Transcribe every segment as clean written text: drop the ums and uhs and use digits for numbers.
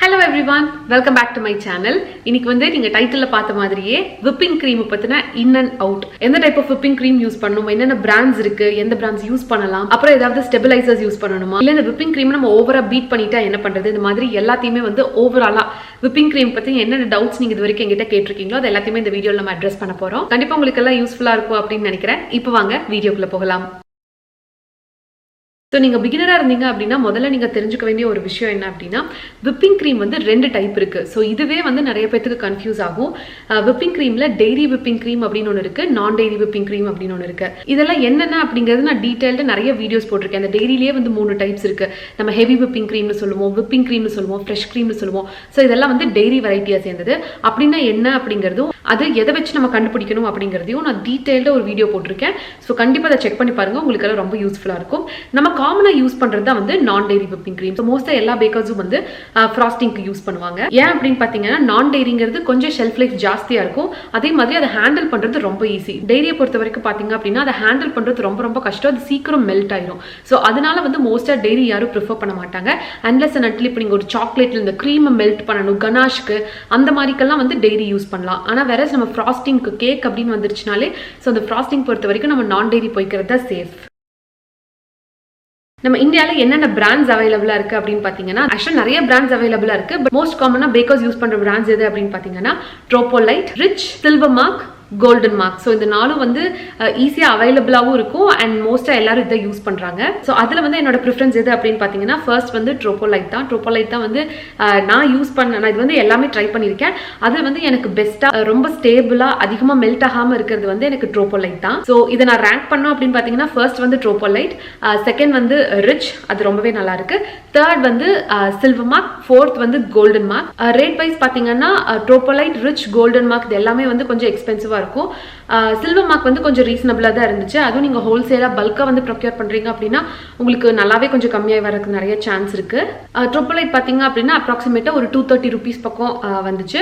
Hello everyone, welcome back to my channel. இன்னைக்கு வந்து நீங்க டைட்டில்ல பார்த்த மாதிரியே whipping cream பத்தின in and out. எந்த type of whipping cream use பண்ணனும், என்னென்ன பிராண்ட்ஸ் இருக்கு, எந்த பிராண்ட்ஸ் யூஸ் பண்ணலாம், அப்புறம் ஏதாவது ஸ்டெபிலைசர்ஸ் யூஸ் பண்ணனுமா, இல்ல இந்த whipping cream நம்ம ஓவரா பீட் பண்ணிட்டா என்ன பண்றது, இந்த மாதிரி எல்லாத்தையுமே வந்து ஓவராலா whipping cream பத்தி என்னென்ன டவுட்ஸ் நீங்க இதுவரைக்கும் என்கிட்ட கேட்டிருக்கீங்களோ அது எல்லாத்தையுமே இந்த வீடியோல நம்ம அட்ரஸ் பண்ண போறோம். கண்டிப்பா உங்களுக்கு எல்லாம் யூஸ்ஃபுல்லா இருக்கும் அப்படின்னு நினைக்கிறேன். இப்போ வாங்க வீடியோக்குள்ள போகலாம். ஸோ நீங்கள் பிகினராக இருந்தீங்க அப்படின்னா முதல்ல நீங்கள் தெரிஞ்சுக்க வேண்டிய ஒரு விஷயம் என்ன அப்படின்னா விப்பிங் க்ரீம் வந்து 2 டைப் இருக்குது. ஸோ இதுவே வந்து நிறைய பேருக்கு கன்ஃபியூஸ் ஆகும். விப்பிங் க்ரீமில் டெய்ரி விப்பிங் க்ரீம் அப்படின்னு ஒன்று இருக்குது, நான் டெய்ரி விப்பிங் க்ரீம் அப்படின்னு ஒன்று இருக்குது. இதெல்லாம் என்னென்ன அப்படிங்கிறது நான் டீட்டெயில்டு நிறைய வீடியோஸ் போட்டிருக்கேன். அந்த டெய்ரிலேயே வந்து 3 டைப்ஸ் இருக்குது. நம்ம ஹெவி விப்பிங் க்ரீம்னு சொல்லுவோம், விப்பிங் க்ரீம்னு சொல்லுவோம், ஃப்ரெஷ் க்ரீம்னு சொல்லுவோம். ஸோ இதெல்லாம் வந்து டெய்ரி வெரைட்டியாக சேர்ந்தது. அப்படின்னா என்ன அப்படிங்கிறதும் அது எதை வச்சு நம்ம கண்டுபிடிக்கணும் அப்படிங்கிறதையும் நான் டீட்டெயில்டாக ஒரு வீடியோ போட்டிருக்கேன். ஸோ கண்டிப்பாக அதை செக் பண்ணி பாருங்கள், உங்களுக்கு எல்லாம் ரொம்ப யூஸ்ஃபுல்லாக இருக்கும். நம்ம காமனாக யூஸ் பண்ணுறது தான் வந்து நான் டெய்ரி விப்பிங் க்ரீம். ஸோ மோஸ்ட்டாக எல்லா பேக்கர்ஸும் வந்து ஃப்ராஸ்டிங்க்கு யூஸ் பண்ணுவாங்க. ஏன் அப்படின்னு பார்த்தீங்கன்னா நான் டெய்ரிங்கிறது கொஞ்சம் ஷெல்ஃப் லைஃப் ஜாஸ்தியாக இருக்கும். அதே மாதிரி அதை ஹேண்டில் பண்ணுறது ரொம்ப ஈஸி. டெய்ரியை பொறுத்த வரைக்கும் பார்த்தீங்க அப்படின்னா அதை ஹேண்டில் பண்ணுறது ரொம்ப ரொம்ப கஷ்டம். அது சீக்கிரம் மெல்ட் ஆயிடும். ஸோ அதனால வந்து மோஸ்ட்டாக டெய்ரி யாரும் ப்ரிஃபர் பண்ண மாட்டாங்க. அன்லெஸ் அண்ட் அன்டில் இப்போ நீங்கள் ஒரு சாக்லேட்டில் இந்த க்ரீமை மெல்ட் பண்ணணும், கனாஷ்க்கு அந்த மாதிரிக்கெல்லாம் வந்து டெய்ரி யூஸ் பண்ணலாம். ஆனால் வேற நம்ம ஃப்ராஸ்டிங்க்கு கேக் அப்படின்னு வந்துருச்சுனாலே ஸோ அந்த ஃப்ராஸ்டிங் பொறுத்த வரைக்கும் நம்ம நான் டெய்ரி போய்க்கிறது தான் சேஃப். நம்ம இந்தியாவில் என்னென்ன பிராண்ட்ஸ் அவைலபிளா இருக்கு அப்படின்னு பார்த்தீங்கன்னா ஆக்சுவலாக நிறைய பிராண்ட்ஸ் அவைலபிளா இருக்கு. பட் மோஸ்ட் காமனாக பேக்கர்ஸ் யூஸ் பண்ற பிராண்ட்ஸ் எது அப்படின்னு பார்த்தீங்கன்னா Tropolite, rich, silver mark, golden mark. So இந்த நாளும் வந்து ஈஸியாக அவைலபிளாகவும் இருக்கும் அண்ட் மோஸ்ட்டாக எல்லாரும் இதை யூஸ் பண்ணுறாங்க. ஸோ அதில் வந்து என்னோட ப்ரிஃபரன்ஸ் எது அப்படின்னு பார்த்தீங்கன்னா ஃபர்ஸ்ட் வந்து ட்ரோபோலைட் தான். ட்ரோபோலைட் தான் வந்து நான் யூஸ் பண்ண, நான் இது வந்து எல்லாமே ட்ரை பண்ணியிருக்கேன். அது வந்து எனக்கு பெஸ்ட்டாக ரொம்ப ஸ்டேபிளாக அதிகமாக மெல்ட் ஆகாமல் இருக்கிறது வந்து எனக்கு ட்ரோபோலைட் தான். ஸோ இதை நான் ரேங்க் பண்ணோம் அப்படின்னு பார்த்தீங்கன்னா ஃபர்ஸ்ட் வந்து ட்ரோபோலைட், செகண்ட் வந்து ரிச், அது ரொம்பவே நல்லா இருக்கு, தேர்ட் வந்து சில்வர் மார்க், ஃபோர்த் வந்து கோல்டன் மார்க். ரேட் வைஸ் பார்த்தீங்கன்னா ட்ரோபோலைட், ரிச், கோல்டன் மார்க் இது எல்லாமே வந்து கொஞ்சம் எக்ஸ்பென்சிவாக இருக்கும். சில்வர் மார்க் வந்து கொஞ்சம் ரீசனபிளாக தான் இருந்துச்சு. அதுவும் நீங்கள் ஹோல்சேலாக பல்காக வந்து ப்ரொக்யூர் பண்ணுறீங்க அப்படின்னா உங்களுக்கு நல்லாவே கொஞ்சம் கம்மியாக வரதுக்கு நிறைய சான்ஸ் இருக்கு. ட்ரோபோலைட் பார்த்தீங்க அப்படின்னா அப்ராக்சிமேட்டாக ஒரு 230 ருபீஸ் பக்கம் வந்துச்சு.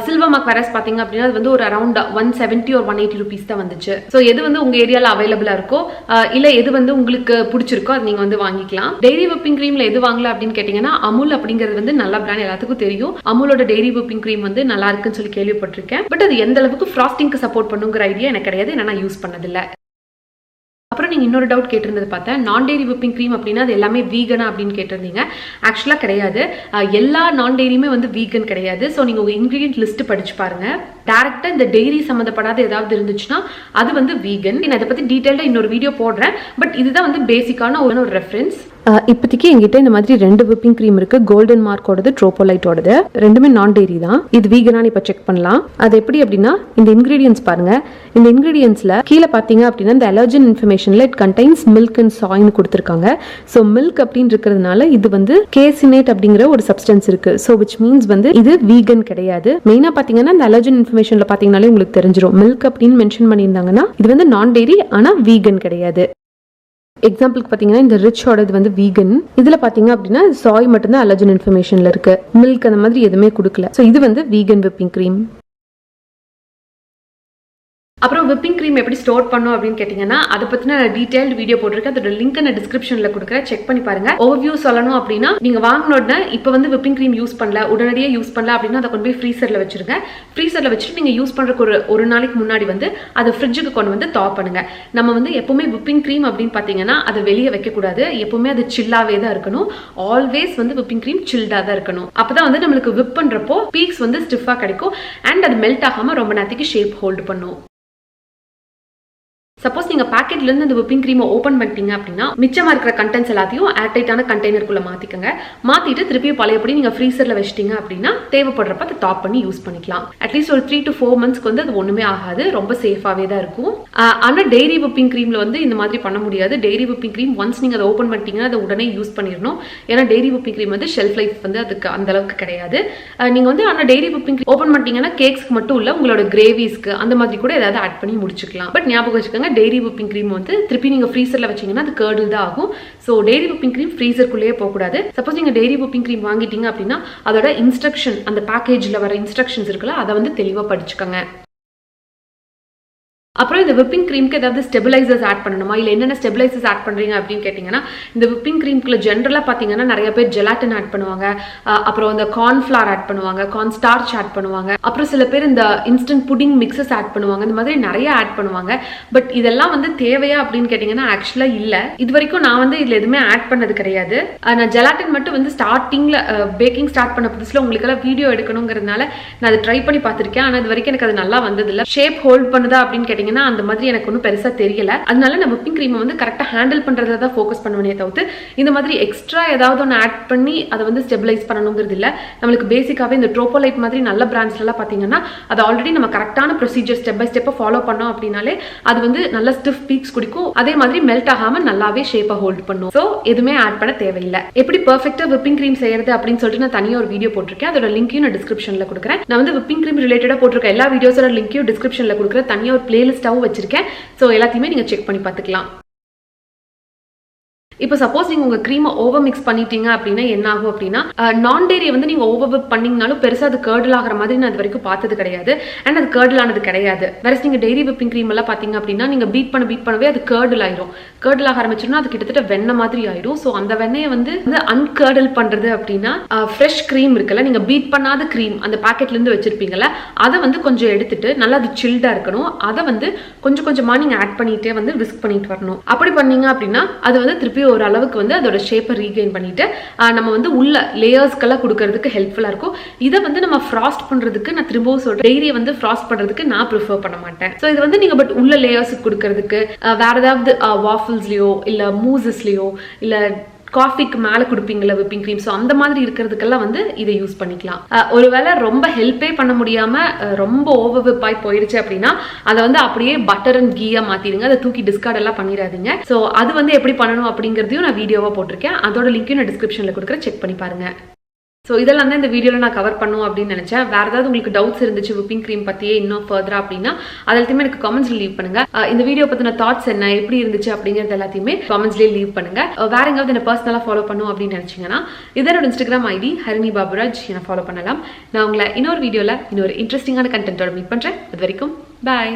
சில்வர் மார்க் வேரஸ் பார்த்தீங்க அப்படின்னா அது வந்து ஒரு அரௌண்ட் 170 or 180 ருபீஸ் தான் வந்துச்சு. ஸோ எது வந்து உங்கள் ஏரியாவில் அவைலபிளாக இருக்கோ இல்லை எது வந்து உங்களுக்கு பிடிச்சிருக்கோ அது நீங்கள் வந்து வாங்கிக்கலாம். டெய்ரி விப்பிங் க்ரீமில் எது வாங்கலாம் அப்படின்னு கேட்டிங்கன்னா அமுல் அப்படிங்கிறது வந்து நல்ல பிராண்ட், எல்லாத்துக்கும் தெரியும். அமுலோட டெய்ரி விப்பிங் க்ரீம் வந்து நல்லா இருக்குன்னு சொல்லி கேள்விப்பட்டிருக்கேன். பட் அது எந்த அளவுக்கு ஃப்ராஸ்டிங் சப்போர்ட் பண்ணுங்கிற ஐடியா எனக்கு கிடையாது, நான் யூஸ் பண்ணதில்லை. அப்புறம் நீங்கள் இன்னொரு டவுட் கேட்டிருந்தது பார்த்தேன், நான் டெய்ரி விப்பிங் க்ரீம் அப்படின்னா அது எல்லாமே வீகனா அப்படின்னு கேட்டிருந்தீங்க. ஆக்சுவலாக கிடையாது. எல்லா நான் டெய்ரியுமே வந்து வீகன் கிடையாது. ஸோ நீங்கள் உங்கள் இன்க்ரீடியன்ட் லிஸ்ட் படிச்சு பாருங்க. டேரக்டாக இந்த டெய்ரி சம்மந்தப்படாத ஏதாவது இருந்துச்சுன்னா அது வந்து வீகன். நான் இதை பற்றி டீட்டெயிலாக இன்னொரு வீடியோ போடுறேன். பட் இதுதான் வந்து பேசிக்கான ஒரு ரெஃபரன்ஸ். இப்போதைக்கு எங்கிட்ட இந்த மாதிரி 2 விப்பிங் க்ரீம் இருக்கு, கோல்டன் மார்க்கோடது, ட்ரோபோலைட்டோடது. ரெண்டுமே நான் டெய்ரி தான். இது வீகனான்னு இப்போ செக் பண்ணலாம். அது எப்படி அப்படின்னா இந்த இன்கிரீடியன்ஸ் பாருங்க. இந்த இன்கிரீடியன்ஸ்ல கீழே பார்த்தீங்க அப்படின்னா இந்த அலர்ஜன் இன்ஃபர்மேஷன்ல இட் கண்டைன்ஸ் மில்க் அண்ட் சாய்னு கொடுத்துருக்காங்க. ஸோ மில்க் அப்படின்னு இருக்கிறதுனால இது வந்து கேசினேட் அப்படிங்கிற ஒரு சப்ஸ்டன்ஸ் இருக்கு. ஸோ விச் மீன்ஸ் வந்து இது வீகன் கிடையாது. மெயினாக பார்த்தீங்கன்னா இந்த அலர்ஜன் இன்ஃபர்மேஷன்ல பார்த்தீங்கன்னாலே உங்களுக்கு தெரிஞ்சிடும். மில்க் அப்படின்னு மென்ஷன் பண்ணியிருந்தாங்கன்னா இது வந்து நான் டெய்ரி ஆனால் வீகன் கிடையாது. எக்ஸாம்பிளுக்கு பார்த்தீங்கன்னா இந்த ரிச்சோட இது வந்து வீகன். இதில் பார்த்தீங்க அப்படின்னா சாய் மட்டும்தான் அலர்ஜன் இன்ஃபர்மேஷன்ல இருக்கு, மில்க் அந்த மாதிரி எதுவுமே கொடுக்கல. ஸோ இது வந்து வீகன் விப்பிங் க்ரீம். அப்புறம் விப்பிங் க்ரீம் எப்படி ஸ்டோர் பண்ணும் அப்படின்னு கேட்டிங்கன்னா அதை பற்றின டீட்டெயில்டு வீடியோ போட்டிருக்கேன். அதோட லிங்க் நான் டிஸ்கிரிப்ஷனில் கொடுக்குறேன், செக் பண்ணி பாருங்க. ஓவர்வியூ சொல்லணும் அப்படின்னா நீங்கள் வாங்கின உடனே இப்போ வந்து விப்பிங் க்ரீம் யூஸ் பண்ணல, உடனடியே யூஸ் பண்ணல அப்படின்னா அதை கொண்டு போய் ஃப்ரீசரில் வச்சிருங்க. ஃப்ரீசரில் வச்சுட்டு நீங்கள் யூஸ் பண்ணுறக்கு ஒரு நாளைக்கு முன்னாடி வந்து அதை ஃப்ரிட்ஜுக்கு கொண்டு வந்து தா பண்ணுங்க. நம்ம வந்து எப்பவுமே விப்பிங் க்ரீம் அப்படின்னு பார்த்தீங்கன்னா அதை வெளியே வைக்கக்கூடாது. எப்பவுமே அது சில்லாவே தான் இருக்கணும். ஆல்வேஸ் வந்து விப்பிங் க்ரீம் சில்டாக தான் இருக்கணும். அப்போதான் வந்து நம்மளுக்கு விப் பண்ணுறப்போ பீக்ஸ் வந்து ஸ்டிஃபாக கிடைக்கும் அண்ட் அது மெல்ட் ஆகாமல் ரொம்ப நேரத்துக்கு ஷேப் ஹோல்டு பண்ணும். சப்போஸ் நீங்கள் பேக்கெட்லேருந்து இந்த விப்பிங் க்ரீமை ஓப்பன் பண்ணிட்டீங்க அப்படின்னா மிச்சமாக இருக்கிற கண்டென்ட்ஸ் எல்லாத்தையும் ஏர்டைட்டான கண்டெய்னருக்குள்ளே மாற்றிக்கங்க. மாற்றிட்டு திருப்பியும் பழையபடி நீங்கள் ஃப்ரீசரில் வச்சிட்டிங்க அப்படின்னா தேவைப்படுறப்ப அதை டாப் பண்ணி யூஸ் பண்ணிக்கலாம். அட்லீஸ்ட் ஒரு 3 to 4 months வந்து அது ஒன்றுமே ஆகாது, ரொம்ப சேஃபாகவே தான் இருக்கும். ஆனால் டெய்ரி விப்பிங் க்ரீமில் வந்து இந்த மாதிரி பண்ண முடியாது. டெய்ரி விப்பிங் க்ரீம் ஒன்ஸ் நீங்கள் அதை ஓப்பன் பண்ணிட்டீங்கன்னா அதை உடனே யூஸ் பண்ணிடணும். ஏன்னா டெய்ரி விப்பிங் க்ரீம் வந்து ஷெல்ஃப் லைஃப் வந்து அதுக்கு அந்த அளவுக்கு கிடையாது. நீங்கள் வந்து ஆனால் டெய்ரி விப்பிங் க்ரீம் ஓப்பன் பண்ணிட்டீங்கன்னா கேக்ஸ்க்கு மட்டும் இல்லை உங்களோட கிரேவிஸ்க்கு அந்த மாதிரி கூட ஏதாவது ஆட் பண்ணி முடிச்சுக்கலாம். பட் ஞாபகம் வச்சுக்கோங்க, டெய்ரி விப்பிங் க்ரீம் வந்து திருப்பி நீங்க ஃப்ரீசர்ல வச்சீங்கன்னா அது கர்டில் தான் ஆகும். ஸோ டெய்ரி விப்பிங் க்ரீம் ஃப்ரீசருக்குள்ளேயே போகக்கூடாது. சப்போஸ் நீங்க டெய்ரி விப்பிங் க்ரீம் வாங்கிட்டீங்க அப்படின்னா அதோட இன்ஸ்ட்ரக்ஷன், அந்த பேக்கேஜ்ல வர இன்ஸ்ட்ரக்ஷன்ஸ் இருக்குல்ல, அதை வந்து தெளிவாக படிச்சுக்கோங்க. அப்புறம் இந்த விப்பிங் க்ரீம்க்கு ஏதாவது ஸ்டெபிலைசர்ஸ் ஆட் பண்ணணுமா, இல்லை என்னென்ன ஸ்டெபிலைசர்ஸ் ஆட் பண்ணுறீங்க அப்படின்னு கேட்டிங்கன்னா, இந்த விப்பிங் க்ரீம்குள்ள ஜென்ரலாக பார்த்தீங்கன்னா நிறைய பேர் ஜெலாட்டின் ஆட் பண்ணுவாங்க, அப்புறம் இந்த கார்ன்ஃப்ளவர் ஆட் பண்ணுவாங்க, கார்ன் ஸ்டார்ச் ஆட் பண்ணுவாங்க, அப்புறம் சில பேர் இந்த இன்ஸ்டன்ட் புடிங் மிக்சஸ் ஆட் பண்ணுவாங்க, இந்த மாதிரி நிறைய ஆட் பண்ணுவாங்க. பட் இதெல்லாம் வந்து தேவையா அப்படின்னு கேட்டிங்கன்னா ஆக்சுவலாக இல்லை. இது வரைக்கும் நான் வந்து இதில் எதுவுமே ஆட் பண்ணது கிடையாது. நான் ஜெலாட்டின் மட்டும் வந்து ஸ்டார்டிங்கில் பேக்கிங் ஸ்டார்ட் பண்ண புதுசில் உங்களுக்கெல்லாம் வீடியோ எடுக்கணுங்கிறதுனால நான் அதை ட்ரை பண்ணி பார்த்துருக்கேன். ஆனால் இது வரைக்கும் எனக்கு அது நல்லா வந்ததில்லை. ஷேப் ஹோல்ட் பண்ணுதா அப்படின்னு கேட்டிங்கன்னா அந்த மாதிரி எனக்கு ஒன்றும் பெருசாக தெரியல. அதனால நான் விப்பிங் க்ரீமை வந்து கரெக்டாக ஹேண்டில் பண்ணுறத தான் ஃபோக்கஸ் பண்ணுவேனே தவிர்த்து இந்த மாதிரி எக்ஸ்ட்ரா ஏதாவது ஒன்று ஆட் பண்ணி அதை வந்து ஸ்டெபிலைஸ் பண்ணணுங்கிறது இல்லை. நம்மளுக்கு பேசிக்காகவே இந்த ட்ரோபோலைட் மாதிரி நல்ல பிராண்ட்ஸ்லாம் பார்த்தீங்கன்னா அது ஆல்ரெடி நம்ம கரெக்டான ப்ரொசீஜர் ஸ்டெப் பை ஸ்டெப்பை ஃபாலோ பண்ணோம் அப்படின்னாலே அது வந்து நல்ல ஸ்டிஃப் பீக்ஸ் குடிக்கும். அதே மாதிரி மெல்ட் ஆகாமல் நல்லாவே ஷேப்பை ஹோல்ட் பண்ணும். ஸோ எதுவுமே ஆட் பண்ண தேவையில்லை. எப்படி பர்ஃபெக்டாக விப்பிங் க்ரீம் செய்யறது அப்படின்னு சொல்லிட்டு நான் தனியாக ஒரு வீடியோ போட்டிருக்கேன். அதோட லிங்கையும் நான் டிஸ்கிரிப்ஷனில் கொடுக்குறேன். நான் வந்து விப்பிங் க்ரீம் ரிலேட்டடாக போட்டிருக்கேன் எல்லா வீடியோஸோட லிங்கையும் டிஸ்கிரிப்ஷனில் கொடுக்குறேன். தனியாக ஒரு பிளேலிஸ்ட்டாகவும் வச்சிருக்கேன். ஸோ எல்லாத்தையுமே நீங்கள் செக் பண்ணி பார்த்துக்கலாம். இப்போ சப்போஸ் நீங்கள் உங்கள் க்ரீமை ஓவர் மிக்ஸ் பண்ணிட்டீங்க அப்படின்னா என்ன ஆகும் அப்படின்னா, நான் டெய்ரியை வந்து நீங்கள் ஓவர் விப் பண்ணிங்கனாலும் பெருசாக அது கேர்டில் ஆகிற மாதிரி நான் அது வரைக்கும் பார்த்தது கிடையாது. அண்ட் அது கேர்டில் ஆனது கிடையாது. வேற நீங்கள் டெய்ரி விப்பிங் க்ரீம் எல்லாம் பார்த்தீங்க அப்படின்னா நீங்கள் பீட் பண்ணவே அது கேர்டில் ஆயிரும். கேர்டில் ஆக ஆரம்பிச்சோம்னா அது கிட்டத்தட்ட வெண்ணெய் மாதிரி ஆயிடும். ஸோ அந்த வெண்ணெயை வந்து அன்கேர்டில் பண்ணுறது அப்படின்னா ஃப்ரெஷ் க்ரீம் இருக்குல்ல, நீங்கள் பீட் பண்ணாத க்ரீம் அந்த பேக்கெட்லேருந்து வச்சிருப்பீங்கல்ல, அதை வந்து கொஞ்சம் எடுத்துட்டு நல்லா அது சில்டாக இருக்கணும். அதை வந்து கொஞ்சம் கொஞ்சமாக நீங்கள் ஆட் பண்ணிகிட்டே வந்து விஸ்க் பண்ணிட்டு வரணும். அப்படி பண்ணீங்க அப்படின்னா அது வந்து திருப்பி ஒரு அளவுக்கு வந்து அதோட ஷேப்பை ரீகெயின் பண்ணிட்டு நம்ம வந்து உள்ள லேயர்ஸ்க்கெல்லாம் கொடுக்கறதுக்கு ஹெல்ப்ஃபுல்லா இருக்கும். இதை வந்து நம்ம ஃப்ராஸ்ட் பண்றதுக்கு நான் திரும்பவும் சொல்றேன், டெய்ரியை வந்து ஃப்ராஸ்ட் பண்றதுக்கு நான் ப்ரிஃபர் பண்ண மாட்டேன். ஸோ இது வந்து நீங்க பட் உள்ள லேயர்ஸுக்கு கொடுக்கறதுக்கு வேற ஏதாவது வாஃபிள்ஸ்லயோ இல்ல மூசஸ்லயோ இல்ல காஃபிக்கு மேலே கொடுப்பீங்களா விப்பிங் க்ரீம், ஸோ அந்த மாதிரி இருக்கிறதுக்கெல்லாம் வந்து இதை யூஸ் பண்ணிக்கலாம். ஒருவேளை ரொம்ப ஹெல்ப்பே பண்ண முடியாமல் ரொம்ப ஓவர் விப் ஆகி போயிடுச்சு அப்படின்னா அதை வந்து அப்படியே பட்டர் அண்ட் கீயாக மாற்றிடுங்க. அதை தூக்கி டிஸ்கார்ட் எல்லாம் பண்ணிடாதீங்க. ஸோ அது வந்து எப்படி பண்ணணும் அப்படிங்கிறதையும் நான் வீடியோவாக போட்டிருக்கேன். அதோட லிங்க்கையும் நான் டிஸ்கிரிப்ஷனில் கொடுக்குறேன், செக் பண்ணி பாருங்க. ஸோ இதெல்லாம் தான் இந்த வீடியோவில் நான் கவர் பண்ணும் அப்படின்னு நினச்சேன். வேறு ஏதாவது உங்களுக்கு டவுட்ஸ் இருந்துச்சு விப்பிங் க்ரீம் பற்றியே இன்னும் ஃபர்தரா அப்படின்னா அது எல்லாத்தையுமே எனக்கு கமெண்ட்ஸில் லீவ் பண்ணுங்க. இந்த வீடியோ பற்றின தாட்ஸ் என்ன, எப்படி இருந்துச்சு அப்படிங்கிறது எல்லாத்தையுமே கமெண்ட்ஸ்லேயே லீவ் பண்ணுங்க. வேற எங்காவது என்ன பர்சனலாக ஃபாலோ பண்ணும் அப்படின்னு நினச்சிங்கன்னா இதனோட இன்ஸ்டாகிராம் ஐடி ஹரிணி பாபுராஜ் என்னை ஃபாலோ பண்ணலாம். நான் உங்களை இன்னொரு வீடியோவில் இன்னொரு இன்ட்ரெஸ்டிங்கான கண்டென்ட்டோட மீட் பண்ணுறேன். அது வரைக்கும் பாய்.